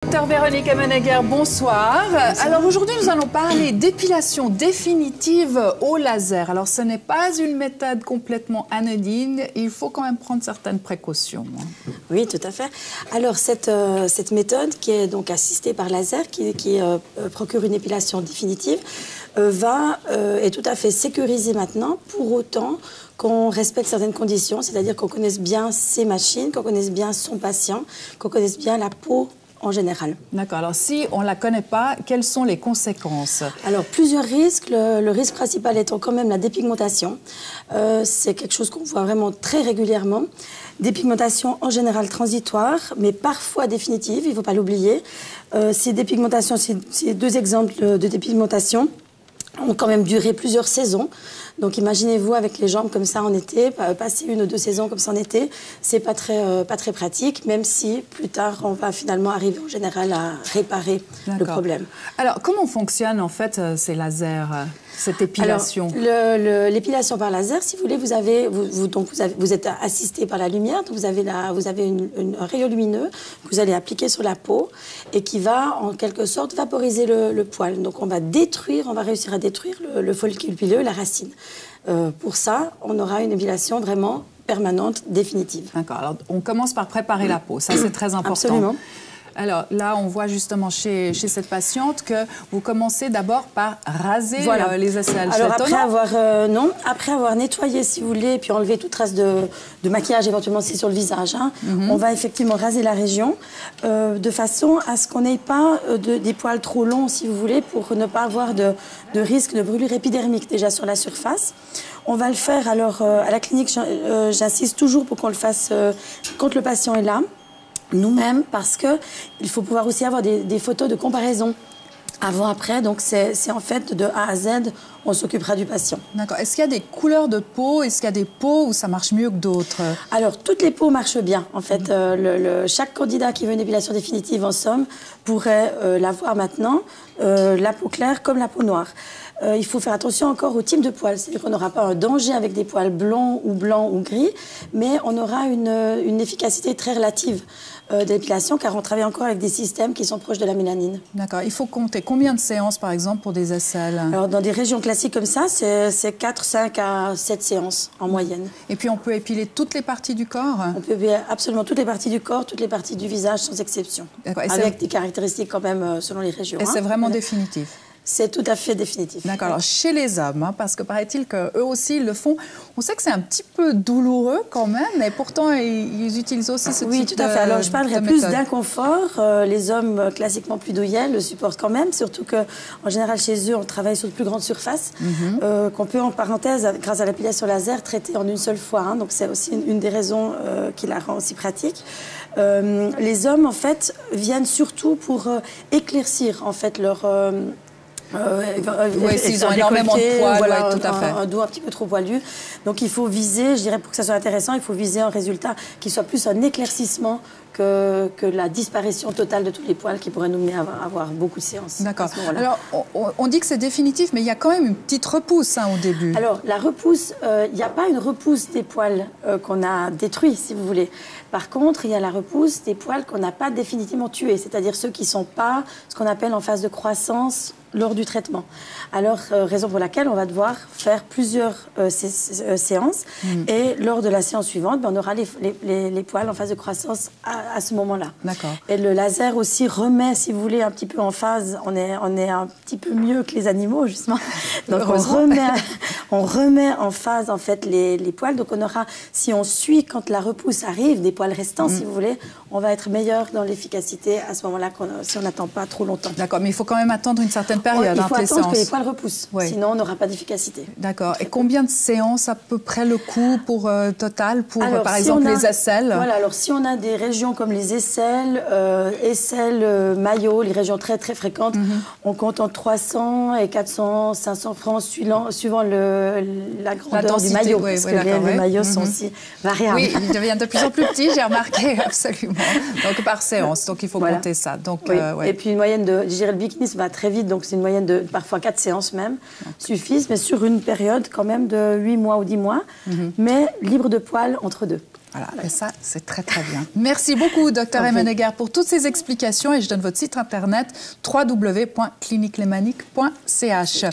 Docteur Véronique Amenegger, bonsoir. Alors aujourd'hui, nous allons parler d'épilation définitive au laser. Alors ce n'est pas une méthode complètement anodine, il faut quand même prendre certaines précautions. Oui, tout à fait. Alors cette méthode qui est donc assistée par laser, qui procure une épilation définitive, est tout à fait sécurisée maintenant, pour autant qu'on respecte certaines conditions, c'est-à-dire qu'on connaisse bien ses machines, qu'on connaisse bien son patient, qu'on connaisse bien la peau en général. D'accord. Alors, si on ne la connaît pas, quelles sont les conséquences? Alors, plusieurs risques. Le risque principal étant quand même la dépigmentation. C'est quelque chose qu'on voit vraiment très régulièrement. Dépigmentation en général transitoire, mais parfois définitive, il ne faut pas l'oublier. Ces dépigmentations, ces deux exemples de dépigmentation ont quand même duré plusieurs saisons. Donc imaginez-vous avec les jambes comme ça en été, passer 1 ou 2 saisons comme ça en été, c'est pas très pratique, même si plus tard on va finalement arriver en général à réparer le problème. Alors comment fonctionnent en fait ces lasers, cette épilation? L'épilation par laser, si vous voulez, vous êtes assisté par la lumière, donc vous avez un rayon lumineux que vous allez appliquer sur la peau et qui va en quelque sorte vaporiser le poil. Donc on va réussir à détruire le follicule pileux, la racine. Pour ça, on aura une épilation vraiment permanente, définitive. D'accord. Alors, on commence par préparer la peau. Ça, c'est très important. Absolument. Alors là, on voit justement chez cette patiente que vous commencez d'abord par raser les aisselles. Alors après avoir nettoyé, si vous voulez, puis enlevé toute trace de maquillage éventuellement aussi sur le visage, on va effectivement raser la région de façon à ce qu'on n'ait pas des poils trop longs, si vous voulez, pour ne pas avoir de risque de brûlure épidermique déjà sur la surface. On va le faire alors à la clinique, j'insiste toujours pour qu'on le fasse quand le patient est là. Nous-mêmes, parce qu'il faut pouvoir aussi avoir des photos de comparaison avant-après. Donc, c'est en fait de A à Z, on s'occupera du patient. D'accord. Est-ce qu'il y a des couleurs de peau? Est-ce qu'il y a des peaux où ça marche mieux que d'autres? Alors, toutes les peaux marchent bien. En fait, chaque candidat qui veut une épilation définitive, en somme, pourrait l'avoir maintenant, la peau claire comme la peau noire. Il faut faire attention encore au type de poils. C'est-à-dire qu'on n'aura pas un danger avec des poils blonds ou blancs ou gris, mais on aura une efficacité très relative d'épilation, car on travaille encore avec des systèmes qui sont proches de la mélanine. D'accord. Il faut compter combien de séances, par exemple, pour des aisselles? Alors, dans des régions classiques comme ça, c'est 4, 5 à 7 séances en moyenne. Et puis, on peut épiler toutes les parties du corps? On peut épiler absolument toutes les parties du corps, toutes les parties du visage, sans exception. Avec des caractéristiques quand même selon les régions. Et c'est vraiment définitif? C'est tout à fait définitif. D'accord. Alors, chez les hommes, parce que paraît-il qu'eux aussi, ils le font. On sait que c'est un petit peu douloureux quand même, et pourtant, ils utilisent aussi ce type de Oui, tout à fait. Alors, je parlerai plus d'inconfort. Les hommes, classiquement plus douillets, le supportent quand même, surtout qu'en général, chez eux, on travaille sur de plus grandes surfaces, qu'on peut, en parenthèse, grâce à l'épilation laser, traiter en une seule fois. Donc, c'est aussi une des raisons qui la rend aussi pratique. Les hommes, en fait, viennent surtout pour éclaircir, en fait, leur... oui, s'ils ont énormément de poils, voilà, tout à fait. Un dos un petit peu trop poilu. Donc il faut viser, je dirais pour que ça soit intéressant, il faut viser un résultat qui soit plus un éclaircissement que la disparition totale de tous les poils qui pourrait nous mener à avoir beaucoup de séances. D'accord. Alors on dit que c'est définitif, mais il y a quand même une petite repousse au début. Alors la repousse, il n'y a pas une repousse des poils qu'on a détruits, si vous voulez. Par contre, il y a la repousse des poils qu'on n'a pas définitivement tués, c'est-à-dire ceux qui ne sont pas ce qu'on appelle en phase de croissance lors du traitement. Alors, raison pour laquelle on va devoir faire plusieurs séances. Et lors de la séance suivante, on aura les poils en phase de croissance à ce moment-là. D'accord. Et le laser aussi remet, si vous voulez, un petit peu en phase. On est un petit peu mieux que les animaux, justement. Donc, on remet en phase, en fait, les poils. Donc, on aura, si on suit quand la repousse arrive, des poils restants, si vous voulez, on va être meilleur dans l'efficacité à ce moment-là, si on n'attend pas trop longtemps. D'accord, mais il faut quand même attendre une certaine période. Il faut attendre que les poils repoussent, sinon on n'aura pas d'efficacité. D'accord. Et combien de séances à peu près le coût pour total pour par exemple les aisselles? Voilà. Alors si on a des régions comme les aisselles, maillots, les régions très très fréquentes, on compte entre 300 et 400, 500 francs suivant la grandeur du maillot, parce que les maillots sont aussi variables. Oui, ils deviennent de plus en plus petits, j'ai remarqué absolument. Donc par séance, donc il faut compter ça. Donc et puis une moyenne de, je dirais le bikini va très vite, donc c'est une moyenne de parfois 4 séances même, suffisent, mais sur une période quand même de 8 mois ou 10 mois, mais libre de poils entre deux. Voilà, et ça, c'est très, très bien. Merci beaucoup, Dr Hemenegger, pour toutes ces explications. Et je donne votre site internet www.cliniquelemanique.ch.